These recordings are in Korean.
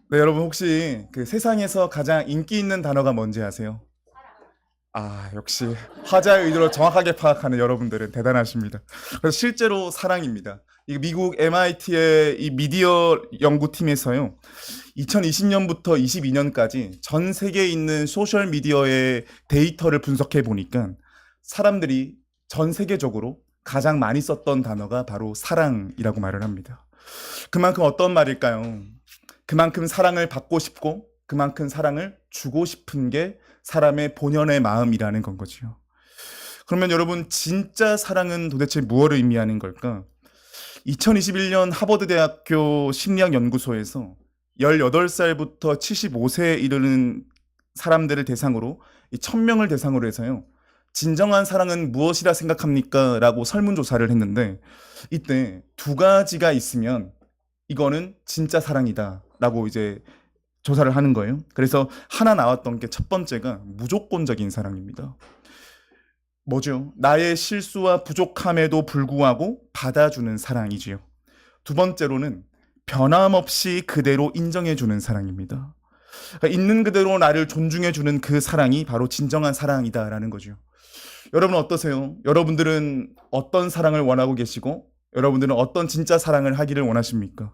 네, 여러분 혹시 그 세상에서 가장 인기 있는 단어가 뭔지 아세요? 역시 화자의 의도를 정확하게 파악하는 여러분들은 대단하십니다. 그래서 실제로 사랑입니다. 이 미국 MIT의 이 미디어 연구팀에서요, 2020년부터 22년까지 전 세계에 있는 소셜 미디어의 데이터를 분석해 보니까 사람들이 전 세계적으로 가장 많이 썼던 단어가 바로 사랑이라고 말을 합니다. 그만큼 어떤 말일까요? 그만큼 사랑을 받고 싶고 그만큼 사랑을 주고 싶은 게 사람의 본연의 마음이라는 건 거지요. 그러면 여러분 진짜 사랑은 도대체 무엇을 의미하는 걸까? 2021년 하버드 대학교 심리학 연구소에서 18살부터 75세에 이르는 사람들을 대상으로 1000명을 대상으로 해서요. 진정한 사랑은 무엇이라 생각합니까? 라고 설문조사를 했는데 이때 두 가지가 있으면 이거는 진짜 사랑이다 라고 이제 조사를 하는 거예요. 그래서 하나 나왔던 게 첫 번째가 무조건적인 사랑입니다. 뭐죠? 나의 실수와 부족함에도 불구하고 받아주는 사랑이지요. 두 번째로는 변함없이 그대로 인정해주는 사랑입니다. 그러니까 있는 그대로 나를 존중해주는 그 사랑이 바로 진정한 사랑이다라는 거죠. 여러분 어떠세요? 여러분들은 어떤 사랑을 원하고 계시고 여러분들은 어떤 진짜 사랑을 하기를 원하십니까?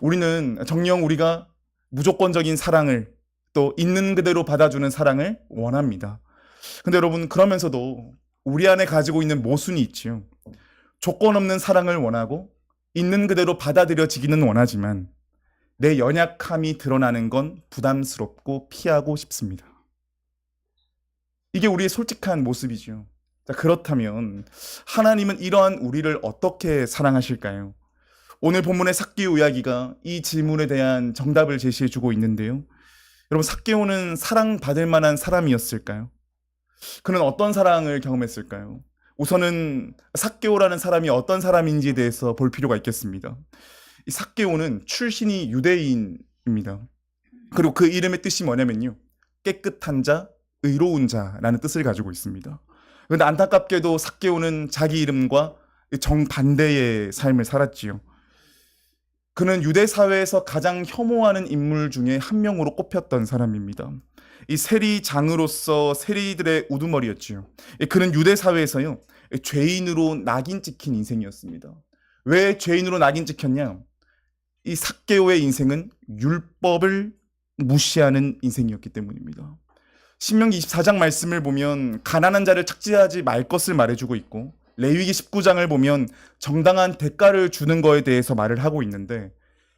우리는 정녕 우리가 무조건적인 사랑을 또 있는 그대로 받아주는 사랑을 원합니다. 근데 여러분 그러면서도 우리 안에 가지고 있는 모순이 있지요. 조건 없는 사랑을 원하고 있는 그대로 받아들여지기는 원하지만 내 연약함이 드러나는 건 부담스럽고 피하고 싶습니다. 이게 우리의 솔직한 모습이지요. 자, 그렇다면 하나님은 이러한 우리를 어떻게 사랑하실까요? 오늘 본문의 삭개오 이야기가 이 질문에 대한 정답을 제시해 주고 있는데요. 여러분 삭개오는 사랑받을 만한 사람이었을까요? 그는 어떤 사랑을 경험했을까요? 우선은 삭개오라는 사람이 어떤 사람인지에 대해서 볼 필요가 있겠습니다. 이 삭개오는 출신이 유대인입니다. 그리고 그 이름의 뜻이 뭐냐면요. 깨끗한 자, 의로운 자라는 뜻을 가지고 있습니다. 그런데 안타깝게도 삭개오는 자기 이름과 정반대의 삶을 살았지요. 그는 유대 사회에서 가장 혐오하는 인물 중에 한 명으로 꼽혔던 사람입니다. 이 세리장으로서 세리들의 우두머리였지요. 그는 유대 사회에서요, 죄인으로 낙인 찍힌 인생이었습니다. 왜 죄인으로 낙인 찍혔냐? 이 삭개오의 인생은 율법을 무시하는 인생이었기 때문입니다. 신명기 24장 말씀을 보면 가난한 자를 착지하지 말 것을 말해주고 있고 레위기 19장을 보면 정당한 대가를 주는 거에 대해서 말을 하고 있는데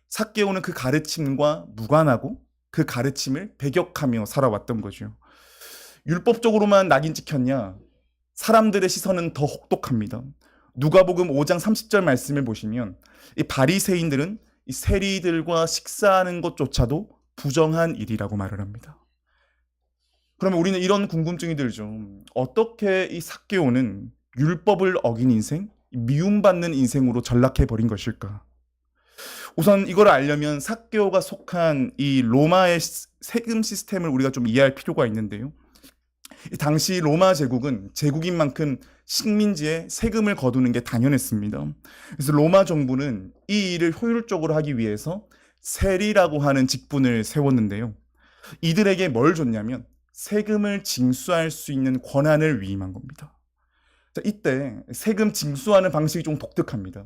삭개오는 그 가르침과 무관하고 그 가르침을 배격하며 살아왔던 거죠. 율법적으로만 낙인 찍혔냐? 사람들의 시선은 더 혹독합니다. 누가복음 5장 30절 말씀을 보시면 이 바리새인들은 이 세리들과 식사하는 것조차도 부정한 일이라고 말을 합니다. 그러면 우리는 이런 궁금증이 들죠. 어떻게 이 삭개오는 율법을 어긴 인생, 미움받는 인생으로 전락해 버린 것일까? 우선 이걸 알려면 삭개오가 속한 이 로마의 세금 시스템을 우리가 좀 이해할 필요가 있는데요. 당시 로마 제국은 제국인 만큼 식민지에 세금을 거두는 게 당연했습니다. 그래서 로마 정부는 이 일을 효율적으로 하기 위해서 세리라고 하는 직분을 세웠는데요. 이들에게 뭘 줬냐면 세금을 징수할 수 있는 권한을 위임한 겁니다. 자, 이때 세금 징수하는 방식이 좀 독특합니다.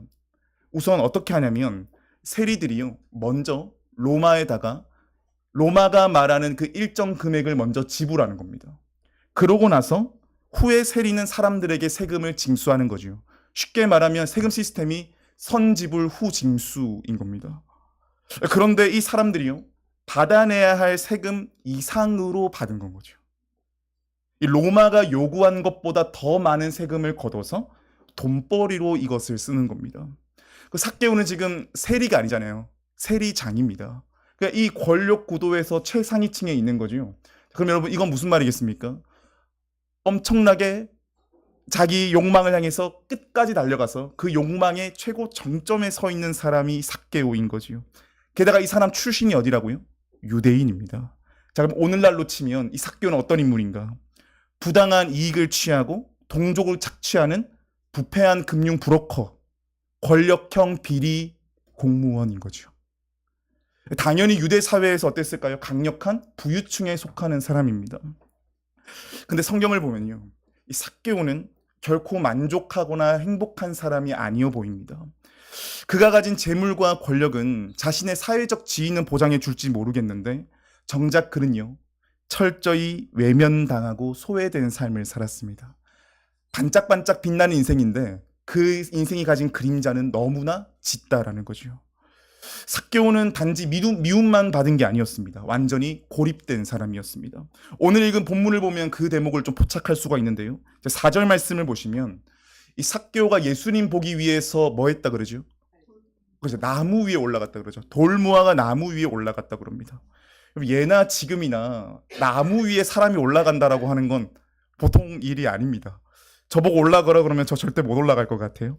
우선 어떻게 하냐면 세리들이요, 먼저 로마에다가 로마가 말하는 그 일정 금액을 먼저 지불하는 겁니다. 그러고 나서 후에 세리는 사람들에게 세금을 징수하는 거죠. 쉽게 말하면 세금 시스템이 선지불 후징수인 겁니다. 그런데 이 사람들이요, 받아내야 할 세금 이상으로 받은 건 거죠. 이 로마가 요구한 것보다 더 많은 세금을 걷어서 돈벌이로 이것을 쓰는 겁니다. 그 삭개오는 지금 세리가 아니잖아요. 세리장입니다. 그러니까 이 권력 구도에서 최상위층에 있는 거죠. 그럼 여러분 이건 무슨 말이겠습니까? 엄청나게 자기 욕망을 향해서 끝까지 달려가서 그 욕망의 최고 정점에 서 있는 사람이 삭개오인 거지요. 게다가 이 사람 출신이 어디라고요? 유대인입니다. 자, 그럼 오늘날로 치면 이 삭개오는 어떤 인물인가? 부당한 이익을 취하고 동족을 착취하는 부패한 금융 브로커, 권력형 비리 공무원인 거죠. 당연히 유대 사회에서 어땠을까요? 강력한 부유층에 속하는 사람입니다. 근데 성경을 보면요, 이 삭개오는 결코 만족하거나 행복한 사람이 아니어 보입니다. 그가 가진 재물과 권력은 자신의 사회적 지위는 보장해 줄지 모르겠는데 정작 그는요, 철저히 외면당하고 소외된 삶을 살았습니다. 반짝반짝 빛나는 인생인데 그 인생이 가진 그림자는 너무나 짙다라는 거죠. 삭개오는 단지 미움만 받은 게 아니었습니다. 완전히 고립된 사람이었습니다. 오늘 읽은 본문을 보면 그 대목을 좀 포착할 수가 있는데요. 4절 말씀을 보시면 이 삭개오가 예수님 보기 위해서 뭐 했다 그러죠? 그래서 나무 위에 올라갔다 그러죠. 돌무화가 나무 위에 올라갔다 그럽니다. 예나 지금이나 나무 위에 사람이 올라간다라고 하는 건 보통 일이 아닙니다. 저보고 올라가라 그러면 저 절대 못 올라갈 것 같아요.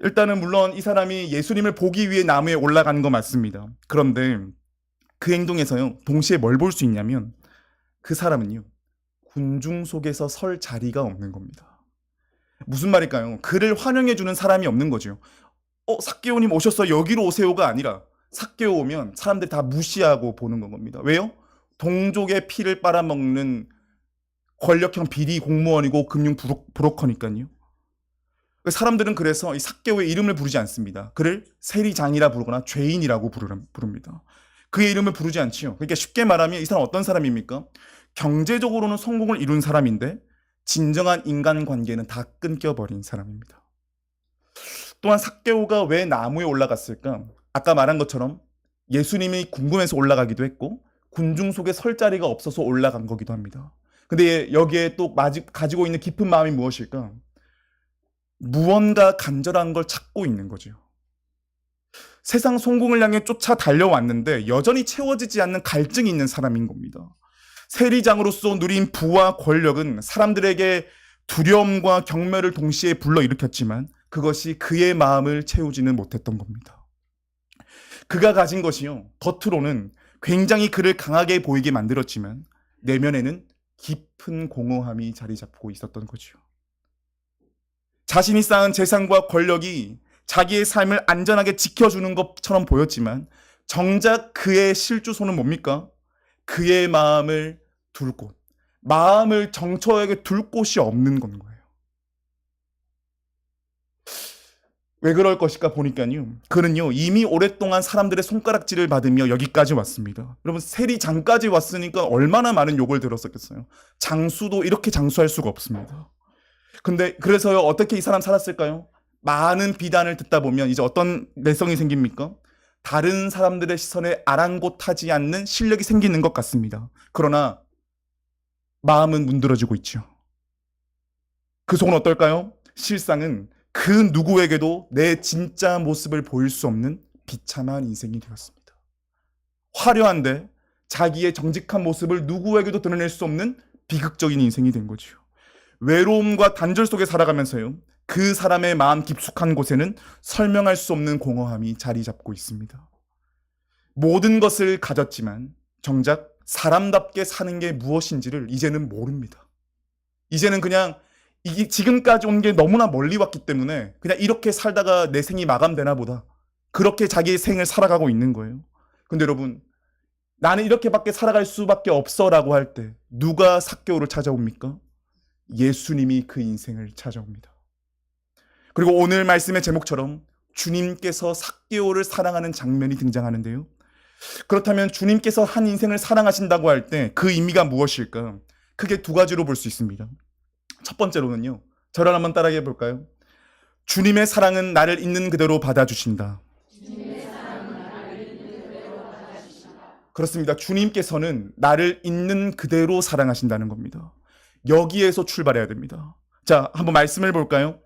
일단은 물론 이 사람이 예수님을 보기 위해 나무에 올라간 거 맞습니다. 그런데 그 행동에서요, 동시에 뭘 볼 수 있냐면 그 사람은요, 군중 속에서 설 자리가 없는 겁니다. 무슨 말일까요? 그를 환영해주는 사람이 없는 거죠. 삭개오님 오셨어요, 여기로 오세요가 아니라 삭개오 오면 사람들이 다 무시하고 보는 겁니다. 왜요? 동족의 피를 빨아먹는 권력형 비리 공무원이고 금융 브로커니까요. 사람들은 그래서 이 삭개오의 이름을 부르지 않습니다. 그를 세리장이라 부르거나 죄인이라고 부릅니다. 그의 이름을 부르지 않지요. 그러니까 쉽게 말하면 이 사람 어떤 사람입니까? 경제적으로는 성공을 이룬 사람인데 진정한 인간관계는 다 끊겨버린 사람입니다. 또한 삭개오가 왜 나무에 올라갔을까? 아까 말한 것처럼 예수님이 궁금해서 올라가기도 했고 군중 속에 설 자리가 없어서 올라간 거기도 합니다. 근데 여기에 또 가지고 있는 깊은 마음이 무엇일까? 무언가 간절한 걸 찾고 있는 거죠. 세상 성공을 향해 쫓아 달려왔는데 여전히 채워지지 않는 갈증이 있는 사람인 겁니다. 세리장으로서 누린 부와 권력은 사람들에게 두려움과 경멸을 동시에 불러일으켰지만 그것이 그의 마음을 채우지는 못했던 겁니다. 그가 가진 것이요, 겉으로는 굉장히 그를 강하게 보이게 만들었지만 내면에는 깊은 공허함이 자리 잡고 있었던 거죠. 자신이 쌓은 재산과 권력이 자기의 삶을 안전하게 지켜주는 것처럼 보였지만 정작 그의 실주소는 뭡니까? 그의 마음을 둘 곳, 마음을 정처에게 둘 곳이 없는 건 거예요. 왜 그럴 것일까 보니까요, 그는요 이미 오랫동안 사람들의 손가락질을 받으며 여기까지 왔습니다. 여러분, 세리장까지 왔으니까 얼마나 많은 욕을 들었었겠어요. 장수도 이렇게 장수할 수가 없습니다. 근데 그래서요, 어떻게 이 사람 살았을까요? 많은 비단을 듣다 보면 이제 어떤 내성이 생깁니까? 다른 사람들의 시선에 아랑곳하지 않는 실력이 생기는 것 같습니다. 그러나 마음은 문드러지고 있죠. 그 속은 어떨까요? 실상은 그 누구에게도 내 진짜 모습을 보일 수 없는 비참한 인생이 되었습니다. 화려한데 자기의 정직한 모습을 누구에게도 드러낼 수 없는 비극적인 인생이 된 거죠. 외로움과 단절 속에 살아가면서요, 그 사람의 마음 깊숙한 곳에는 설명할 수 없는 공허함이 자리 잡고 있습니다. 모든 것을 가졌지만 정작 사람답게 사는 게 무엇인지를 이제는 모릅니다. 이제는 그냥 이게 지금까지 온 게 너무나 멀리 왔기 때문에 그냥 이렇게 살다가 내 생이 마감되나 보다, 그렇게 자기의 생을 살아가고 있는 거예요. 근데 여러분, 나는 이렇게밖에 살아갈 수밖에 없어 라고 할 때 누가 삭개오를 찾아옵니까? 예수님이 그 인생을 찾아옵니다. 그리고 오늘 말씀의 제목처럼 주님께서 삭개오를 사랑하는 장면이 등장하는데요, 그렇다면 주님께서 한 인생을 사랑하신다고 할 때 그 의미가 무엇일까? 크게 두 가지로 볼 수 있습니다. 첫 번째로는요, 저를 한번 따라해 볼까요? 주님의 사랑은 나를 있는 그대로 받아주신다. 그렇습니다. 주님께서는 나를 있는 그대로 사랑하신다는 겁니다. 여기에서 출발해야 됩니다. 자, 한번 말씀을 볼까요?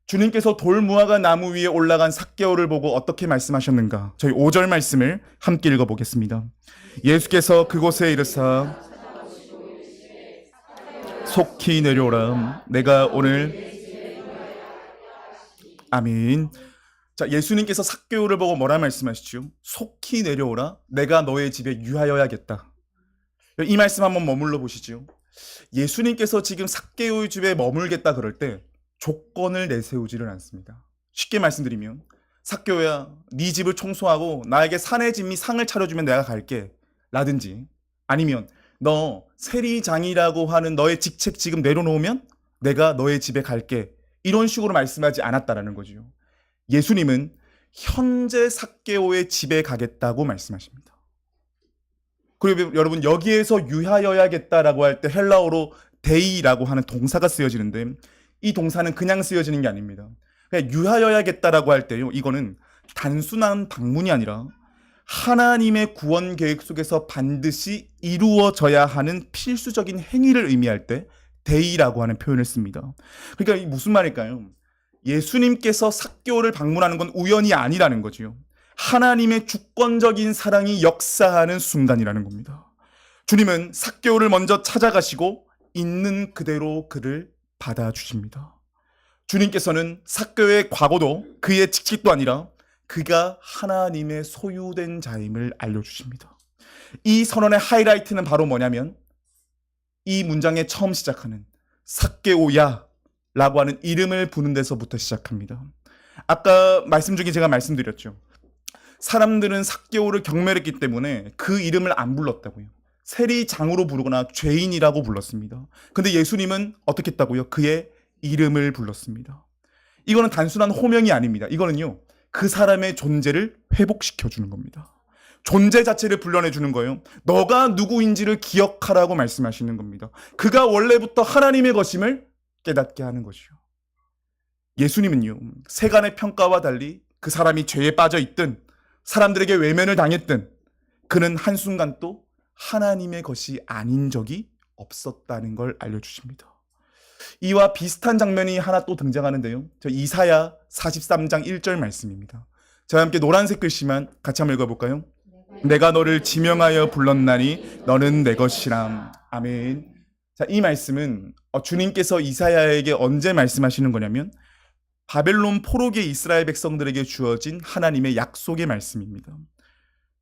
주님께서 돌무화과 나무 위에 올라간 삭개오를 보고 어떻게 말씀하셨는가? 저희 5절 말씀을 함께 읽어보겠습니다. 예수께서 그곳에 이르사 속히 내려오라. 내가 오늘 아멘. 자, 예수님께서 삭개오를 보고 뭐라 말씀하시죠? 속히 내려오라. 내가 너의 집에 유하여야겠다. 이 말씀 한번 머물러 보시죠. 예수님께서 지금 삭개오의 집에 머물겠다 그럴 때 조건을 내세우지를 않습니다. 쉽게 말씀드리면 삭개오야, 네 집을 청소하고 나에게 사내 짐이 상을 차려주면 내가 갈게. 라든지 아니면 너 세리장이라고 하는 너의 직책 지금 내려놓으면 내가 너의 집에 갈게. 이런 식으로 말씀하지 않았다라는 거죠. 예수님은 현재 삭개오의 집에 가겠다고 말씀하십니다. 그리고 여러분 여기에서 유하여야겠다라고 할 때 헬라어로 데이라고 하는 동사가 쓰여지는데 이 동사는 그냥 쓰여지는 게 아닙니다. 그냥 유하여야겠다라고 할 때요. 이거는 단순한 방문이 아니라 하나님의 구원 계획 속에서 반드시 이루어져야 하는 필수적인 행위를 의미할 때 데이라고 하는 표현을 씁니다. 그러니까 이 무슨 말일까요? 예수님께서 삭개오를 방문하는 건 우연이 아니라는 거지요. 하나님의 주권적인 사랑이 역사하는 순간이라는 겁니다. 주님은 삭개오를 먼저 찾아가시고 있는 그대로 그를 받아주십니다. 주님께서는 삭개오의 과거도 그의 직책도 아니라 그가 하나님의 소유된 자임을 알려주십니다. 이 선언의 하이라이트는 바로 뭐냐면 이 문장의 처음 시작하는 삭개오야 라고 하는 이름을 부는 데서부터 시작합니다. 아까 말씀 중에 제가 말씀드렸죠. 사람들은 삭개오를 경멸했기 때문에 그 이름을 안 불렀다고요. 세리장으로 부르거나 죄인이라고 불렀습니다. 근데 예수님은 어떻게 했다고요? 그의 이름을 불렀습니다. 이거는 단순한 호명이 아닙니다. 이거는요, 그 사람의 존재를 회복시켜주는 겁니다. 존재 자체를 불러내주는 거예요. 너가 누구인지를 기억하라고 말씀하시는 겁니다. 그가 원래부터 하나님의 것임을 깨닫게 하는 것이요. 예수님은요, 세간의 평가와 달리 그 사람이 죄에 빠져 있든 사람들에게 외면을 당했든 그는 한순간도 하나님의 것이 아닌 적이 없었다는 걸 알려주십니다. 이와 비슷한 장면이 하나 또 등장하는데요. 저 이사야 43장 1절 말씀입니다. 저와 함께 노란색 글씨만 같이 한번 읽어볼까요? 내가 너를 지명하여 불렀나니 너는 내 것이람. 아멘. 자, 이 말씀은 주님께서 이사야에게 언제 말씀하시는 거냐면 바벨론 포로기의 이스라엘 백성들에게 주어진 하나님의 약속의 말씀입니다.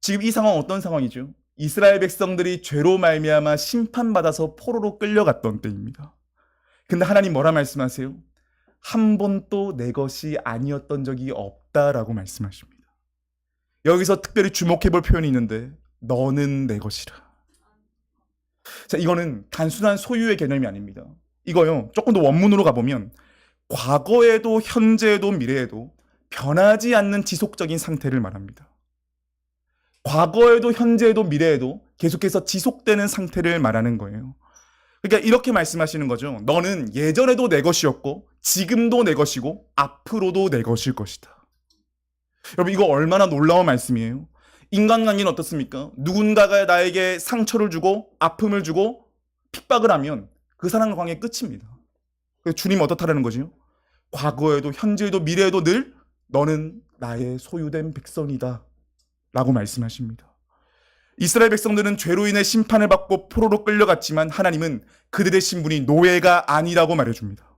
지금 이 상황은 어떤 상황이죠? 이스라엘 백성들이 죄로 말미암아 심판받아서 포로로 끌려갔던 때입니다. 근데 하나님 뭐라 말씀하세요? 한 번도 내 것이 아니었던 적이 없다라고 말씀하십니다. 여기서 특별히 주목해 볼 표현이 있는데 너는 내 것이라. 자, 이거는 단순한 소유의 개념이 아닙니다. 이거요, 조금 더 원문으로 가보면 과거에도 현재에도 미래에도 변하지 않는 지속적인 상태를 말합니다. 과거에도 현재에도 미래에도 계속해서 지속되는 상태를 말하는 거예요. 그러니까 이렇게 말씀하시는 거죠. 너는 예전에도 내 것이었고 지금도 내 것이고 앞으로도 내 것일 것이다. 여러분, 이거 얼마나 놀라운 말씀이에요. 인간관계는 어떻습니까? 누군가가 나에게 상처를 주고 아픔을 주고 핍박을 하면 그 사람 관계 끝입니다. 그래서 주님 어떻다라는 거지요? 과거에도 현재에도 미래에도 늘 너는 나의 소유된 백성이다 라고 말씀하십니다. 이스라엘 백성들은 죄로 인해 심판을 받고 포로로 끌려갔지만 하나님은 그들의 신분이 노예가 아니라고 말해줍니다.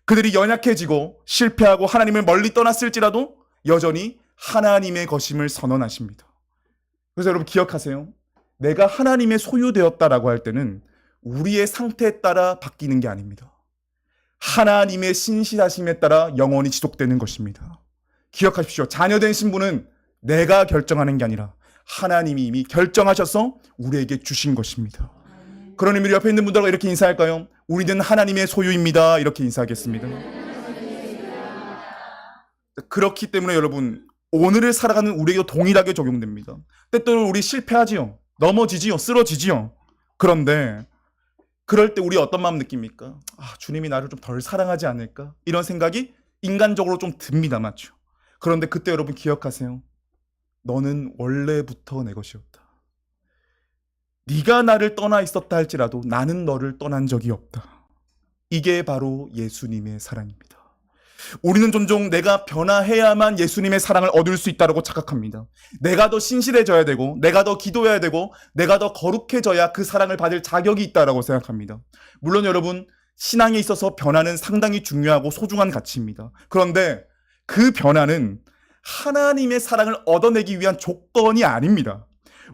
그들이 연약해지고 실패하고 하나님을 멀리 떠났을지라도 여전히 하나님의 것임을 선언하십니다. 그래서 여러분 기억하세요. 내가 하나님의 소유되었다라고 할 때는 우리의 상태에 따라 바뀌는 게 아닙니다. 하나님의 신실하심에 따라 영원히 지속되는 것입니다. 기억하십시오. 자녀된 신분은 내가 결정하는 게 아니라 하나님이 이미 결정하셔서 우리에게 주신 것입니다. 그런 의미로 옆에 있는 분들과 이렇게 인사할까요? 우리는 하나님의 소유입니다. 이렇게 인사하겠습니다. 그렇기 때문에 여러분, 오늘을 살아가는 우리에게도 동일하게 적용됩니다. 때때로 우리 실패하지요. 넘어지지요. 쓰러지지요. 그런데 그럴 때 우리 어떤 마음 느낍니까? 주님이 나를 좀 덜 사랑하지 않을까? 이런 생각이 인간적으로 좀 듭니다. 맞죠? 그런데 그때 여러분 기억하세요. 너는 원래부터 내 것이었다. 네가 나를 떠나 있었다 할지라도 나는 너를 떠난 적이 없다. 이게 바로 예수님의 사랑입니다. 우리는 종종 내가 변화해야만 예수님의 사랑을 얻을 수 있다고 착각합니다. 내가 더 신실해져야 되고 내가 더 기도해야 되고 내가 더 거룩해져야 그 사랑을 받을 자격이 있다고 생각합니다. 물론 여러분, 신앙에 있어서 변화는 상당히 중요하고 소중한 가치입니다. 그런데 그 변화는 하나님의 사랑을 얻어내기 위한 조건이 아닙니다.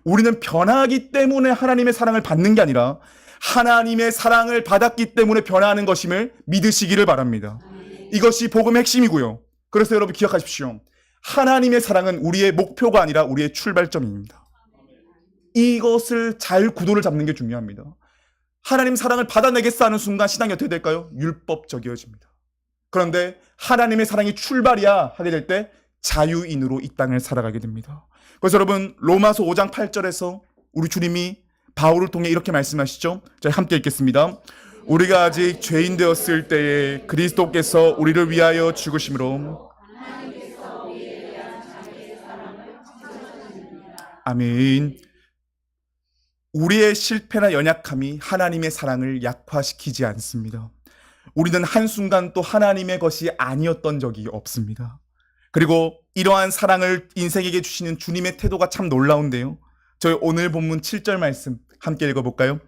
우리는 변화하기 때문에 하나님의 사랑을 받는 게 아니라 하나님의 사랑을 받았기 때문에 변화하는 것임을 믿으시기를 바랍니다. 이것이 복음의 핵심이고요. 그래서 여러분 기억하십시오. 하나님의 사랑은 우리의 목표가 아니라 우리의 출발점입니다. 이것을 잘 구도를 잡는 게 중요합니다. 하나님 사랑을 받아내겠어 하는 순간 신앙이 어떻게 될까요? 율법적이어집니다. 그런데 하나님의 사랑이 출발이야 하게 될 때 자유인으로 이 땅을 살아가게 됩니다. 그래서 여러분 로마서 5장 8절에서 우리 주님이 바울을 통해 이렇게 말씀하시죠. 저희 함께 읽겠습니다. 우리가 아직 죄인 되었을 때에 그리스도께서 우리를 위하여 죽으심으로 아멘. 우리의 실패나 연약함이 하나님의 사랑을 약화시키지 않습니다. 우리는 한순간 또 하나님의 것이 아니었던 적이 없습니다. 그리고 이러한 사랑을 인생에게 주시는 주님의 태도가 참 놀라운데요. 저희 오늘 본문 7절 말씀 함께 읽어볼까요?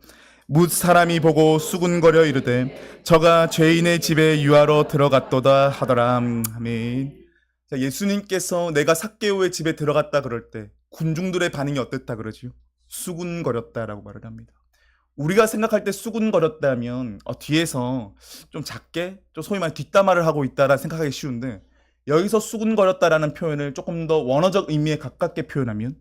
뭇 사람이 보고 수군거려 이르되 저가 죄인의 집에 유하러 들어갔도다 하더라. 아멘. 자, 예수님께서 내가 삭개오의 집에 들어갔다 그럴 때 군중들의 반응이 어땠다 그러지요? 수군거렸다라고 말을 합니다. 우리가 생각할 때 수군거렸다면 뒤에서 좀 작게 좀 소위 말해 뒷담화를 하고 있다라 생각하기 쉬운데 여기서 수군거렸다라는 표현을 조금 더 원어적 의미에 가깝게 표현하면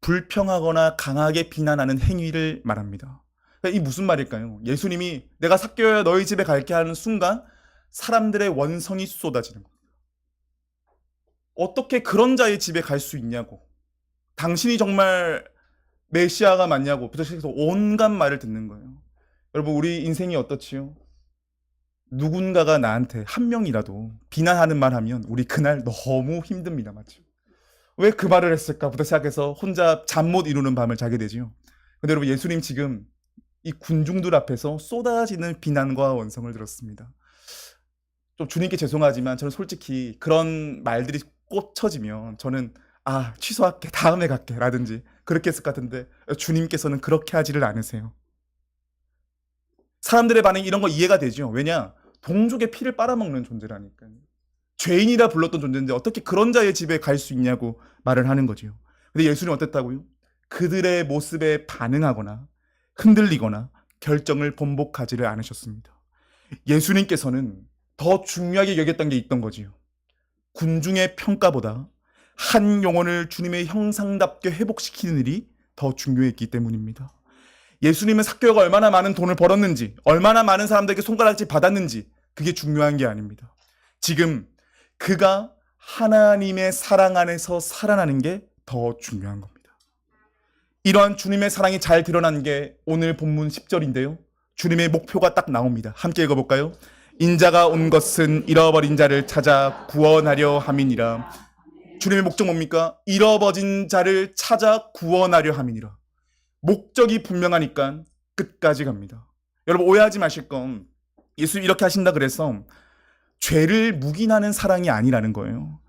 불평하거나 강하게 비난하는 행위를 말합니다. 그러니까 이 무슨 말일까요? 예수님이 내가 삭개오야 너희 집에 갈게 하는 순간 사람들의 원성이 쏟아지는 겁니다. 어떻게 그런 자의 집에 갈 수 있냐고, 당신이 정말 메시아가 맞냐고 부터 시작해서 온갖 말을 듣는 거예요. 여러분 우리 인생이 어떻지요? 누군가가 나한테 한 명이라도 비난하는 말 하면 우리 그날 너무 힘듭니다. 맞죠? 왜 그 말을 했을까부터 시작해서 혼자 잠 못 이루는 밤을 자게 되지요. 근데 여러분 예수님 지금 이 군중들 앞에서 쏟아지는 비난과 원성을 들었습니다. 좀 주님께 죄송하지만 저는 솔직히 그런 말들이 꽂혀지면 저는 취소할게 다음에 갈게 라든지 그렇게 했을 것 같은데 주님께서는 그렇게 하지를 않으세요. 사람들의 반응이 이런 거 이해가 되죠. 왜냐? 동족의 피를 빨아먹는 존재라니까요. 죄인이라 불렀던 존재인데 어떻게 그런 자의 집에 갈 수 있냐고 말을 하는 거죠. 근데 예수님 어땠다고요? 그들의 모습에 반응하거나 흔들리거나 결정을 번복하지를 않으셨습니다. 예수님께서는 더 중요하게 여겼던 게 있던 거지요. 군중의 평가보다 한 영혼을 주님의 형상답게 회복시키는 일이 더 중요했기 때문입니다. 예수님은 삭개오가 얼마나 많은 돈을 벌었는지, 얼마나 많은 사람들에게 손가락질 받았는지 그게 중요한 게 아닙니다. 지금 그가 하나님의 사랑 안에서 살아나는 게 더 중요한 겁니다. 이러한 주님의 사랑이 잘 드러난 게 오늘 본문 10절인데요. 주님의 목표가 딱 나옵니다. 함께 읽어볼까요? 인자가 온 것은 잃어버린 자를 찾아 구원하려 함이니라. 주님의 목적 뭡니까? 잃어버린 자를 찾아 구원하려 함이니라. 목적이 분명하니까 끝까지 갑니다. 여러분 오해하지 마실 건 예수 이렇게 하신다 그래서 죄를 묵인하는 사랑이 아니라는 거예요.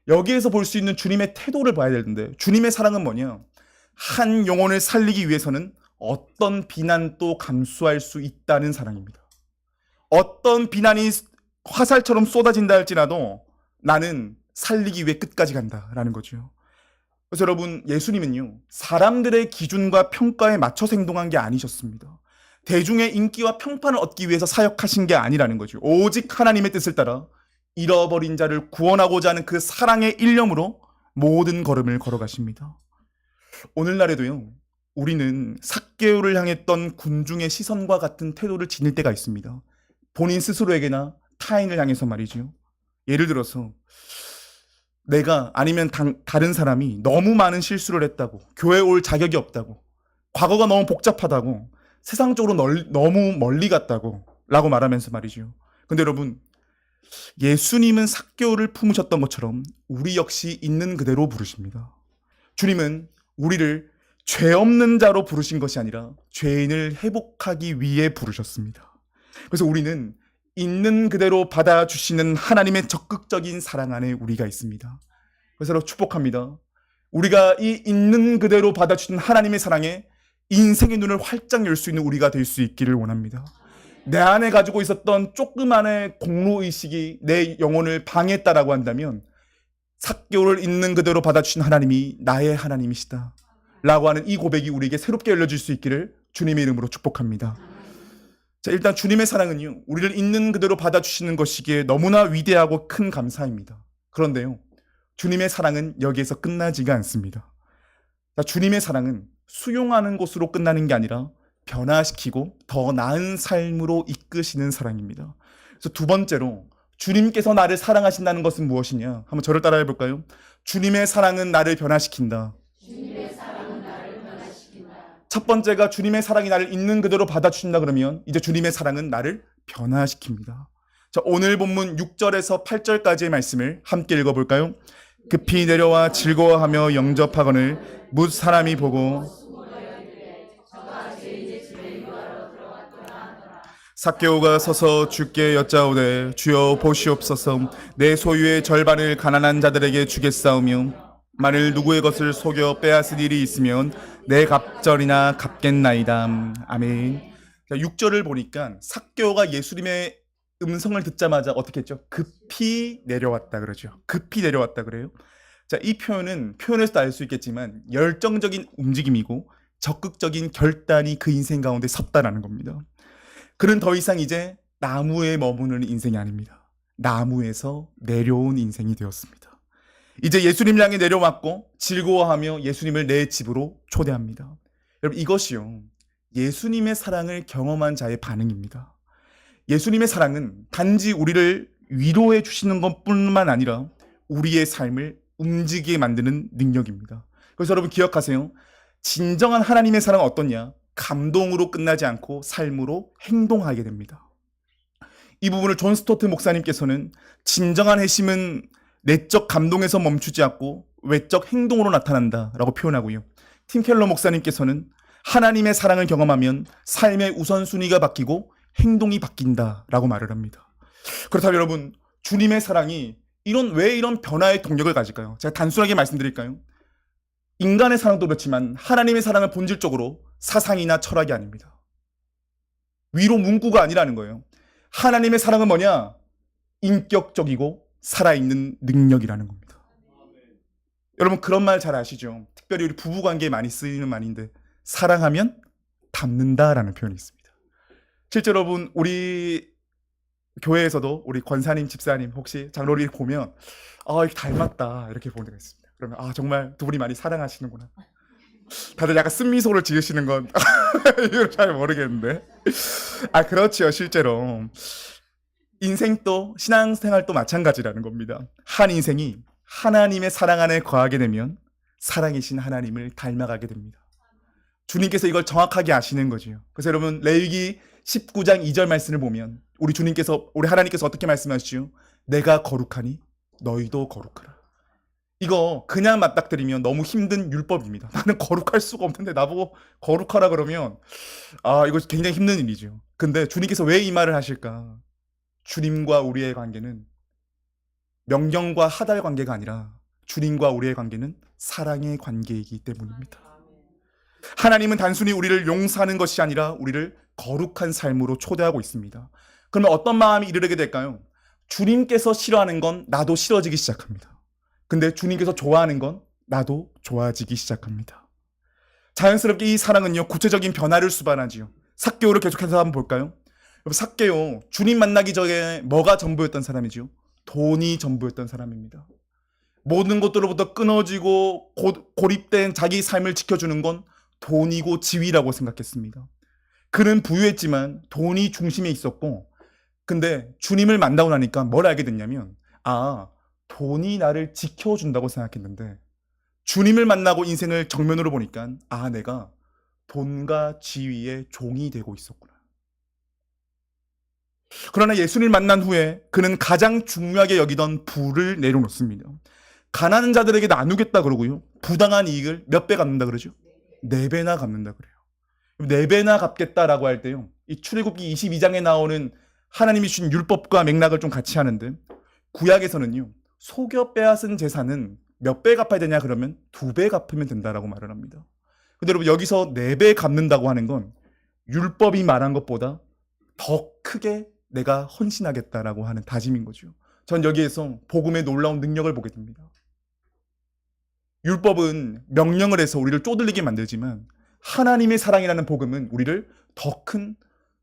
여기에서 볼 수 있는 주님의 태도를 봐야 되는데 주님의 사랑은 뭐냐? 한 영혼을 살리기 위해서는 어떤 비난도 감수할 수 있다는 사랑입니다. 어떤 비난이 화살처럼 쏟아진다 할지라도 나는 살리기 위해 끝까지 간다라는 거죠. 그래서 여러분 예수님은요 사람들의 기준과 평가에 맞춰서 행동한 게 아니셨습니다. 대중의 인기와 평판을 얻기 위해서 사역하신 게 아니라는 거죠. 오직 하나님의 뜻을 따라 잃어버린 자를 구원하고자 하는 그 사랑의 일념으로 모든 걸음을 걸어가십니다. 오늘날에도요 우리는 삭개오를 향했던 군중의 시선과 같은 태도를 지닐 때가 있습니다. 본인 스스로에게나 타인을 향해서 말이죠. 예를 들어서 내가 아니면 다른 사람이 너무 많은 실수를 했다고, 교회에 올 자격이 없다고, 과거가 너무 복잡하다고, 세상적으로 너무 멀리 갔다고 라고 말하면서 말이죠. 근데 여러분 예수님은 삭개오를 품으셨던 것처럼 우리 역시 있는 그대로 부르십니다. 주님은 우리를 죄 없는 자로 부르신 것이 아니라 죄인을 회복하기 위해 부르셨습니다. 그래서 우리는 있는 그대로 받아주시는 하나님의 적극적인 사랑 안에 우리가 있습니다. 그래서 축복합니다. 우리가 이 있는 그대로 받아주신 하나님의 사랑에 인생의 눈을 활짝 열 수 있는 우리가 될 수 있기를 원합니다. 내 안에 가지고 있었던 조그만의 공로의식이 내 영혼을 방해했다라고 한다면 삭개오를 있는 그대로 받아주신 하나님이 나의 하나님이시다 라고 하는 이 고백이 우리에게 새롭게 열려질 수 있기를 주님의 이름으로 축복합니다. 자, 일단 주님의 사랑은요 우리를 있는 그대로 받아주시는 것이기에 너무나 위대하고 큰 감사입니다. 그런데요 주님의 사랑은 여기에서 끝나지가 않습니다. 자, 주님의 사랑은 수용하는 것으로 끝나는 게 아니라 변화시키고 더 나은 삶으로 이끄시는 사랑입니다. 그래서 두 번째로 주님께서 나를 사랑하신다는 것은 무엇이냐? 한번 저를 따라해 볼까요? 주님의 사랑은 나를 변화시킨다. 주님의 사랑은 나를 변화시킨다. 첫 번째가 주님의 사랑이 나를 있는 그대로 받아주신다 그러면 이제 주님의 사랑은 나를 변화시킵니다. 자, 오늘 본문 6절에서 8절까지의 말씀을 함께 읽어볼까요? 급히 내려와 즐거워하며 영접하거늘 뭇 사람이 보고 삭개오가 서서 주께 여짜오되 주여 보시옵소서 내 소유의 절반을 가난한 자들에게 주겠사오며 만일 누구의 것을 속여 빼앗을 일이 있으면 내 갑절이나 갚겠나이다. 아멘. 6절을 보니까 삭개오가 예수님의 음성을 듣자마자 어떻게 했죠? 급히 내려왔다 그러죠. 급히 내려왔다 그래요. 자, 이 표현에서도 알 수 있겠지만 열정적인 움직임이고 적극적인 결단이 그 인생 가운데 섰다라는 겁니다. 그는 더 이상 이제 나무에 머무는 인생이 아닙니다. 나무에서 내려온 인생이 되었습니다. 이제 예수님 향해 내려왔고 즐거워하며 예수님을 내 집으로 초대합니다. 여러분, 이것이요, 예수님의 사랑을 경험한 자의 반응입니다. 예수님의 사랑은 단지 우리를 위로해 주시는 것뿐만 아니라 우리의 삶을 움직이게 만드는 능력입니다. 그래서 여러분 기억하세요. 진정한 하나님의 사랑은 어떠냐? 감동으로 끝나지 않고 삶으로 행동하게 됩니다. 이 부분을 존 스토트 목사님께서는 진정한 회심은 내적 감동에서 멈추지 않고 외적 행동으로 나타난다라고 표현하고요. 팀 켈러 목사님께서는 하나님의 사랑을 경험하면 삶의 우선순위가 바뀌고 행동이 바뀐다라고 말을 합니다. 그렇다면 여러분, 주님의 사랑이 왜 이런 변화의 동력을 가질까요? 제가 단순하게 말씀드릴까요? 인간의 사랑도 그렇지만 하나님의 사랑은 본질적으로 사상이나 철학이 아닙니다. 위로 문구가 아니라는 거예요. 하나님의 사랑은 뭐냐? 인격적이고 살아있는 능력이라는 겁니다. 여러분, 그런 말 잘 아시죠? 특별히 우리 부부관계에 많이 쓰이는 말인데 사랑하면 닮는다라는 표현이 있습니다. 실제 여러분, 우리 교회에서도 우리 권사님, 집사님 혹시 장로를 보면 이렇게 닮았다 이렇게 보는 데가 있습니다. 그러면 정말 두 분이 많이 사랑하시는구나. 다들 약간 쓴미소를 지으시는 건 이걸 잘 모르겠는데. 그렇지요. 실제로 인생도 신앙생활도 마찬가지라는 겁니다. 한 인생이 하나님의 사랑 안에 거하게 되면 사랑이신 하나님을 닮아가게 됩니다. 주님께서 이걸 정확하게 아시는 거죠. 그래서 여러분, 레위기 19장 2절 말씀을 보면 우리 하나님께서 어떻게 말씀하시죠? 내가 거룩하니 너희도 거룩하라. 이거 그냥 맞닥뜨리면 너무 힘든 율법입니다. 나는 거룩할 수가 없는데 나보고 거룩하라 그러면 이거 굉장히 힘든 일이죠. 근데 주님께서 왜 이 말을 하실까? 주님과 우리의 관계는 명령과 하달 관계가 아니라 주님과 우리의 관계는 사랑의 관계이기 때문입니다. 하나님은 단순히 우리를 용서하는 것이 아니라 우리를 거룩한 삶으로 초대하고 있습니다. 그러면 어떤 마음이 이르게 될까요? 주님께서 싫어하는 건 나도 싫어지기 시작합니다. 근데 주님께서 좋아하는 건 나도 좋아지기 시작합니다. 자연스럽게 이 사랑은요, 구체적인 변화를 수반하지요. 삭개오를 계속해서 한번 볼까요? 삭개오, 주님 만나기 전에 뭐가 전부였던 사람이죠? 돈이 전부였던 사람입니다. 모든 것들로부터 끊어지고 고립된 자기 삶을 지켜주는 건 돈이고 지위라고 생각했습니다. 그는 부유했지만 돈이 중심에 있었고, 근데 주님을 만나고 나니까 뭘 알게 됐냐면 돈이 나를 지켜준다고 생각했는데 주님을 만나고 인생을 정면으로 보니까 내가 돈과 지위의 종이 되고 있었구나. 그러나 예수님을 만난 후에 그는 가장 중요하게 여기던 부를 내려놓습니다. 가난한 자들에게 나누겠다 그러고요, 부당한 이익을 몇 배 갚는다 그러죠? 4배나 갚는다 그래요. 4배나 갚겠다라고 할 때요, 이 출애굽기 22장에 나오는 하나님이 주신 율법과 맥락을 좀 같이 하는데, 구약에서는요, 속여 빼앗은 재산은 몇 배 갚아야 되냐 그러면 2배 갚으면 된다라고 말을 합니다. 근데 여러분, 여기서 4배 갚는다고 하는 건 율법이 말한 것보다 더 크게 내가 헌신하겠다라고 하는 다짐인 거죠. 전 여기에서 복음의 놀라운 능력을 보게 됩니다. 율법은 명령을 해서 우리를 쪼들리게 만들지만 하나님의 사랑이라는 복음은 우리를 더 큰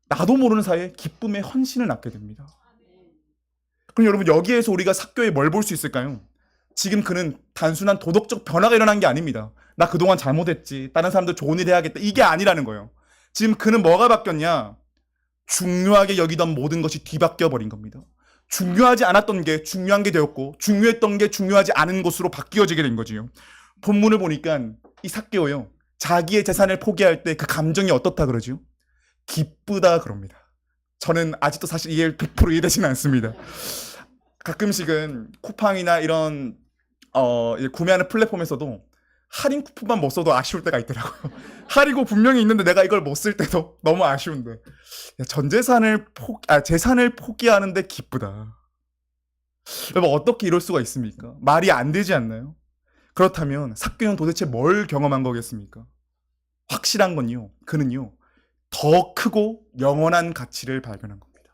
나도 모르는 사이에 기쁨의 헌신을 낳게 됩니다. 그럼 여러분, 여기에서 우리가 삭개오에 뭘 볼 수 있을까요? 지금 그는 단순한 도덕적 변화가 일어난 게 아닙니다. 나 그동안 잘못했지. 다른 사람들 좋은 일 해야겠다. 이게 아니라는 거예요. 지금 그는 뭐가 바뀌었냐? 중요하게 여기던 모든 것이 뒤바뀌어 버린 겁니다. 중요하지 않았던 게 중요한 게 되었고 중요했던 게 중요하지 않은 것으로 바뀌어지게 된 거지요. 본문을 보니까 이 삭개오요. 자기의 재산을 포기할 때 그 감정이 어떻다 그러죠? 기쁘다 그럽니다. 저는 아직도 사실 이해 100% 이해되지는 않습니다. 가끔씩은 쿠팡이나 이런 구매하는 플랫폼에서도 할인 쿠폰만 못 써도 아쉬울 때가 있더라고요. 할인고 분명히 있는데 내가 이걸 못 쓸 때도 너무 아쉬운데 전 재산을 포기하는데 기쁘다. 여러분 어떻게 이럴 수가 있습니까? 말이 안 되지 않나요? 그렇다면 삭개오는 도대체 뭘 경험한 거겠습니까? 확실한 건요. 그는요. 더 크고 영원한 가치를 발견한 겁니다.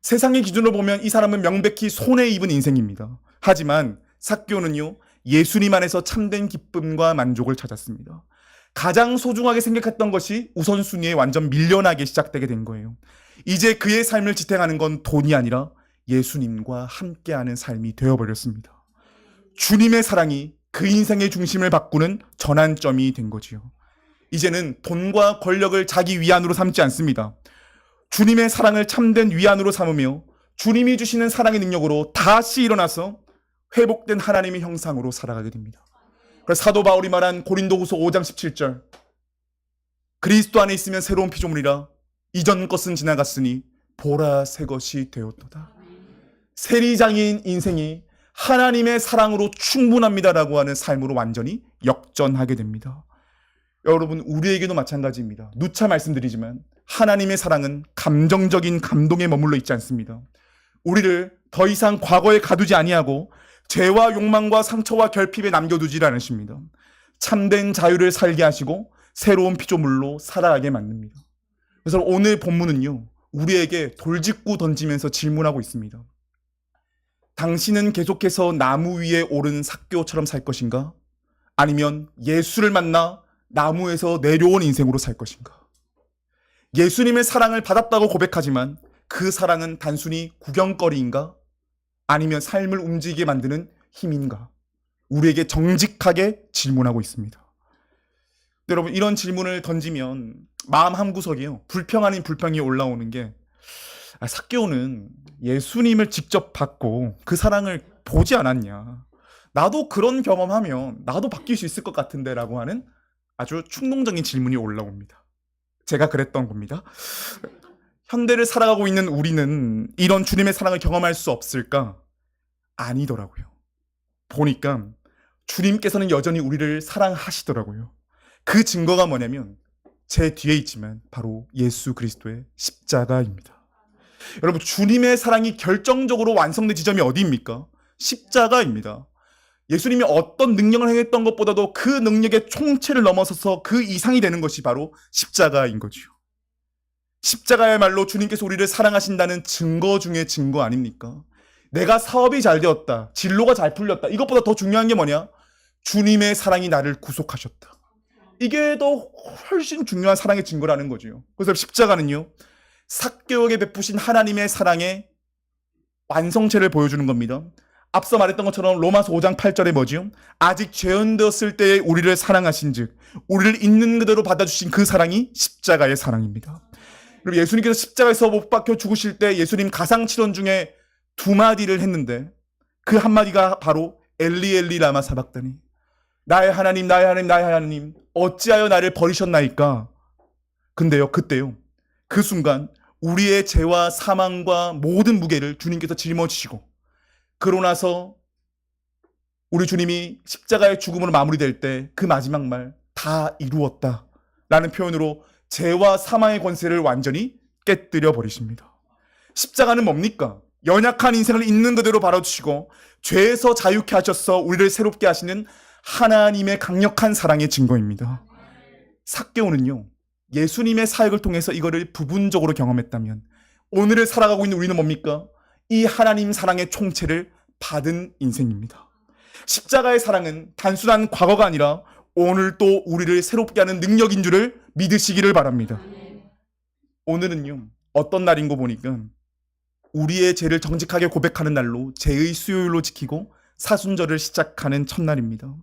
세상의 기준으로 보면 이 사람은 명백히 손해 입은 인생입니다. 하지만 삭개오는요. 예수님 안에서 참된 기쁨과 만족을 찾았습니다. 가장 소중하게 생각했던 것이 우선순위에 완전 밀려나게 시작되게 된 거예요. 이제 그의 삶을 지탱하는 건 돈이 아니라 예수님과 함께하는 삶이 되어버렸습니다. 주님의 사랑이 그 인생의 중심을 바꾸는 전환점이 된 거지요. 이제는 돈과 권력을 자기 위안으로 삼지 않습니다. 주님의 사랑을 참된 위안으로 삼으며 주님이 주시는 사랑의 능력으로 다시 일어나서 회복된 하나님의 형상으로 살아가게 됩니다. 그래서 사도 바울이 말한 고린도후서 5장 17절 그리스도 안에 있으면 새로운 피조물이라 이전 것은 지나갔으니 보라 새 것이 되었도다. 세리장인 인생이 하나님의 사랑으로 충분합니다라고 하는 삶으로 완전히 역전하게 됩니다. 여러분 우리에게도 마찬가지입니다. 누차 말씀드리지만 하나님의 사랑은 감정적인 감동에 머물러 있지 않습니다. 우리를 더 이상 과거에 가두지 아니하고 죄와 욕망과 상처와 결핍에 남겨두지 않으십니다. 참된 자유를 살게 하시고 새로운 피조물로 살아가게 만듭니다. 그래서 오늘 본문은요. 우리에게 돌직구 던지면서 질문하고 있습니다. 당신은 계속해서 나무 위에 오른 삭개오처럼 살 것인가? 아니면 예수를 만나 나무에서 내려온 인생으로 살 것인가? 예수님의 사랑을 받았다고 고백하지만 그 사랑은 단순히 구경거리인가? 아니면 삶을 움직이게 만드는 힘인가? 우리에게 정직하게 질문하고 있습니다. 여러분 이런 질문을 던지면 마음 한구석이요. 불평 아닌 불평이 올라오는 게 삭개오는 예수님을 직접 받고 그 사랑을 보지 않았냐. 나도 그런 경험하면 나도 바뀔 수 있을 것 같은데 라고 하는 아주 충동적인 질문이 올라옵니다. 제가 그랬던 겁니다. 현대를 살아가고 있는 우리는 이런 주님의 사랑을 경험할 수 없을까? 아니더라고요. 보니까 주님께서는 여전히 우리를 사랑하시더라고요. 그 증거가 뭐냐면 제 뒤에 있지만 바로 예수 그리스도의 십자가입니다. 여러분 주님의 사랑이 결정적으로 완성된 지점이 어디입니까? 십자가입니다. 예수님이 어떤 능력을 행했던 것보다도 그 능력의 총체를 넘어서서 그 이상이 되는 것이 바로 십자가인 거죠. 십자가야말로 주님께서 우리를 사랑하신다는 증거 중에 증거 아닙니까? 내가 사업이 잘 되었다. 진로가 잘 풀렸다. 이것보다 더 중요한 게 뭐냐? 주님의 사랑이 나를 구속하셨다. 이게 더 훨씬 중요한 사랑의 증거라는 거죠. 그래서 십자가는요. 삭개오에게 베푸신 하나님의 사랑의 완성체를 보여주는 겁니다. 앞서 말했던 것처럼 로마서 5장 8절에 뭐지요? 아직 죄인되었을 때에 우리를 사랑하신 즉 우리를 있는 그대로 받아주신 그 사랑이 십자가의 사랑입니다. 그리고 예수님께서 십자가에서 못 박혀 죽으실 때 예수님 가상치론 중에 두 마디를 했는데 그 한마디가 바로 엘리 엘리 라마 사박다니 나의 하나님 나의 하나님 나의 하나님 어찌하여 나를 버리셨나이까. 근데요 그때요 그 순간 우리의 죄와 사망과 모든 무게를 주님께서 짊어지시고 그러고 나서 우리 주님이 십자가의 죽음으로 마무리될 때 그 마지막 말 다 이루었다 라는 표현으로 죄와 사망의 권세를 완전히 깨뜨려 버리십니다. 십자가는 뭡니까? 연약한 인생을 있는 그대로 바라주시고 죄에서 자유케 하셔서 우리를 새롭게 하시는 하나님의 강력한 사랑의 증거입니다. 삭개오는요 예수님의 사역을 통해서 이거를 부분적으로 경험했다면 오늘을 살아가고 있는 우리는 뭡니까? 이 하나님 사랑의 총체를 받은 인생입니다. 십자가의 사랑은 단순한 과거가 아니라 오늘 또 우리를 새롭게 하는 능력인 줄을 믿으시기를 바랍니다. 오늘은요 어떤 날인 거 보니까 우리의 죄를 정직하게 고백하는 날로 제의 수요일로 지키고 사순절을 시작하는 첫날입니다.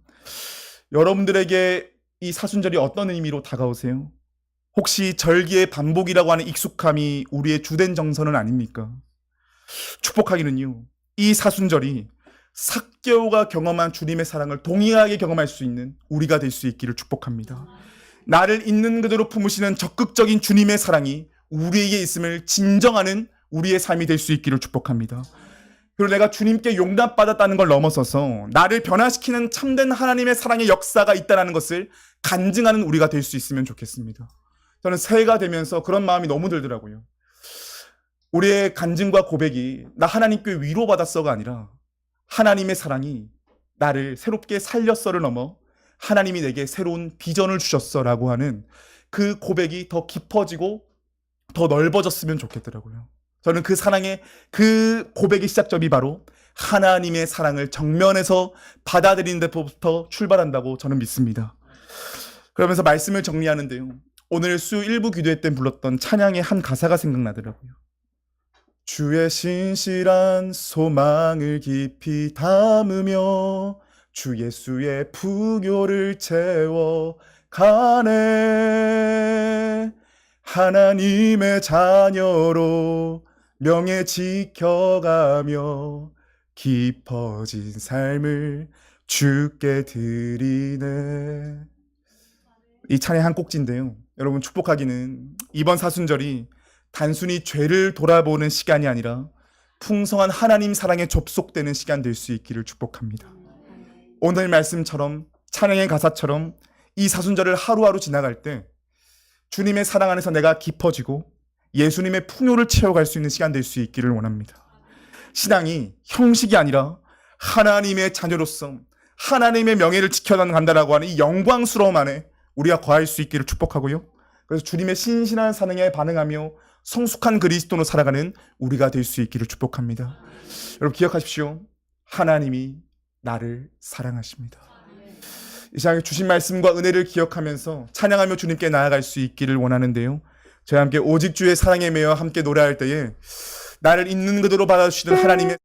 여러분들에게 이 사순절이 어떤 의미로 다가오세요? 혹시 절기의 반복이라고 하는 익숙함이 우리의 주된 정서는 아닙니까? 축복하기는요, 이 사순절이 삭개오가 경험한 주님의 사랑을 동일하게 경험할 수 있는 우리가 될 수 있기를 축복합니다. 나를 있는 그대로 품으시는 적극적인 주님의 사랑이 우리에게 있음을 진정하는 우리의 삶이 될 수 있기를 축복합니다. 그리고 내가 주님께 용납받았다는 걸 넘어서서 나를 변화시키는 참된 하나님의 사랑의 역사가 있다는 것을 간증하는 우리가 될 수 있으면 좋겠습니다. 저는 새해가 되면서 그런 마음이 너무 들더라고요. 우리의 간증과 고백이 나 하나님께 위로받았어가 아니라 하나님의 사랑이 나를 새롭게 살렸어를 넘어 하나님이 내게 새로운 비전을 주셨어라고 하는 그 고백이 더 깊어지고 더 넓어졌으면 좋겠더라고요. 저는 그 사랑의 그 고백의 시작점이 바로 하나님의 사랑을 정면에서 받아들이는 데부터 출발한다고 저는 믿습니다. 그러면서 말씀을 정리하는데요, 오늘 수 1부 기도회 때 불렀던 찬양의 한 가사가 생각나더라고요. 주의 신실한 소망을 깊이 담으며 주 예수의 풍요를 채워가네. 하나님의 자녀로 명예 지켜가며 깊어진 삶을 주께 드리네. 이 찬양 한 꼭지인데요, 여러분 축복하기는 이번 사순절이 단순히 죄를 돌아보는 시간이 아니라 풍성한 하나님 사랑에 접속되는 시간 될 수 있기를 축복합니다. 오늘 말씀처럼 찬양의 가사처럼 이 사순절을 하루하루 지나갈 때 주님의 사랑 안에서 내가 깊어지고 예수님의 풍요를 채워갈 수 있는 시간 될 수 있기를 원합니다. 신앙이 형식이 아니라 하나님의 자녀로서 하나님의 명예를 지켜간다라고 하는 이 영광스러움 안에 우리가 거할 수 있기를 축복하고요. 그래서 주님의 신실한 사랑에 반응하며 성숙한 그리스도로 살아가는 우리가 될 수 있기를 축복합니다. 여러분 기억하십시오. 하나님이 나를 사랑하십니다. 이 시간에 주신 말씀과 은혜를 기억하면서 찬양하며 주님께 나아갈 수 있기를 원하는데요, 저희 함께 오직 주의 사랑에 매여 함께 노래할 때에 나를 있는 그대로 받아주시는 하나님의